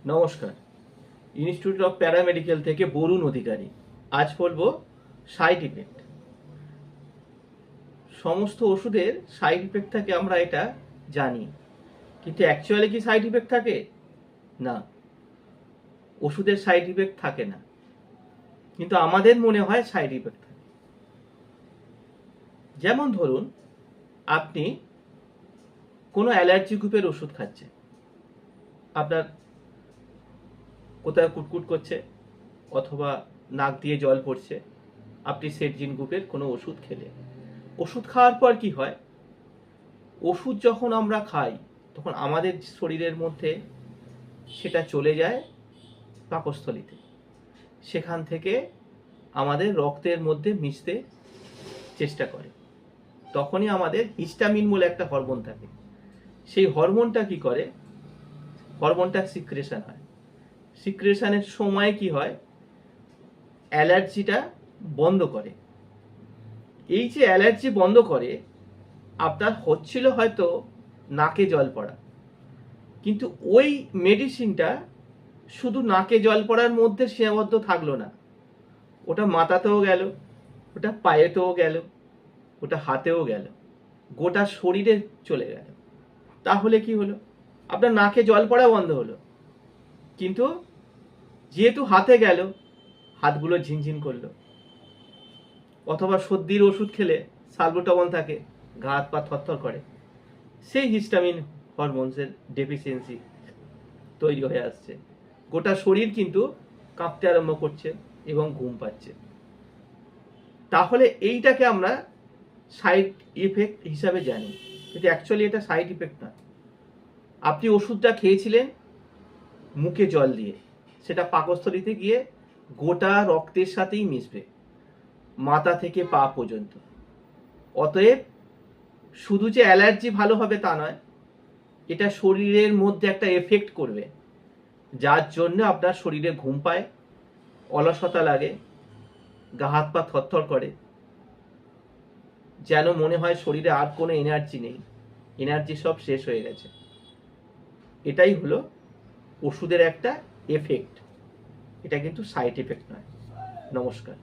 নমস্কার। Institute of paramedical থেকে বরুণ অধিকারী। আজ বলবো সাইড ইফেক্ট। সমস্ত ওষুধের সাইড ইফেক্ট থাকে, আমরা এটা জানি, কিন্তু অ্যাকচুয়ালি কি সাইড ইফেক্ট থাকে? না, ওষুধের সাইড ইফেক্ট থাকে না, কিন্তু আমাদের মনে হয় সাইড ইফেক্ট থাকে। যেমন ধরুন, আপনি কোনো অ্যালার্জি গ্রুপের ওষুধ খাচ্ছেন, আপনার কোথায় কুটকুট করছে অথবা নাক দিয়ে জল পড়ছে, আপনি সেটজিন গ্রুপের কোনো ওষুধ খেলে, ওষুধ খাওয়ার পর কি হয়? ওষুধ যখন আমরা খাই তখন আমাদের শরীরের মধ্যে সেটা চলে যায় পাকস্থলীতে, সেখান থেকে আমাদের রক্তের মধ্যে মিশতে চেষ্টা করে। তখনই আমাদের হিস্টামিন বলে একটা হরমোন থাকে, সেই হরমোনটা কি করে? হরমোনটা সিক্রেশন হয়। সিক্রেশনের সময় কি হয়? অ্যালার্জিটা বন্ধ করে। এই যে অ্যালার্জি বন্ধ করে, আপনার হচ্ছিল হয়তো নাকে জল পড়া, কিন্তু ওই মেডিসিনটা শুধু নাকে জল পড়ার মধ্যে সীমাবদ্ধ থাকলো না, ওটা মাথাতেও গেল, ওটা পায়েতেও গেল, ওটা হাতেও গেল, গোটা শরীরে চলে গেল। তাহলে কি হলো? আপনার নাকে জল পড়া বন্ধ হলো, কিন্তু যেহেতু হাতে গেল, হাতগুলো ঝিনঝিন করলো। অথবা সর্দির ওষুধ খেলে সালবুটামল থাকে, গা হাত পা থরথর করে, সেই হিস্টামিন হরমোনসের ডেফিসিয়েন্সি তৈরি হয়ে আসছে, গোটা শরীর কিন্তু কাঁপতে আরম্ভ করছে এবং ঘুম পাচ্ছে। তাহলে এইটাকে আমরা সাইড ইফেক্ট হিসাবে জানি, কিন্তু অ্যাকচুয়ালি এটা সাইড ইফেক্ট না। আপনি ওষুধটা খেয়েছিলেন মুখে জল দিয়ে, সেটা পাকস্থলীতে গিয়ে গোটা রক্তের সাথেই মিশবে, মাথা থেকে পা পর্যন্ত। অতএব শুধু যে অ্যালার্জি ভালো হবে তা নয়, এটা শরীরের মধ্যে একটা এফেক্ট করবে, যার জন্য আপনার শরীরে ঘুম পায়, অলসতা লাগে, গা হাত পা থরথর করে, যেন মনে হয় শরীরে আর কোনো এনার্জি নেই, এনার্জি সব শেষ হয়ে গেছে। এটাই হলো ওষুধের একটা এফেক্ট, এটা কিন্তু সাইড এফেক্ট নয়। নমস্কার।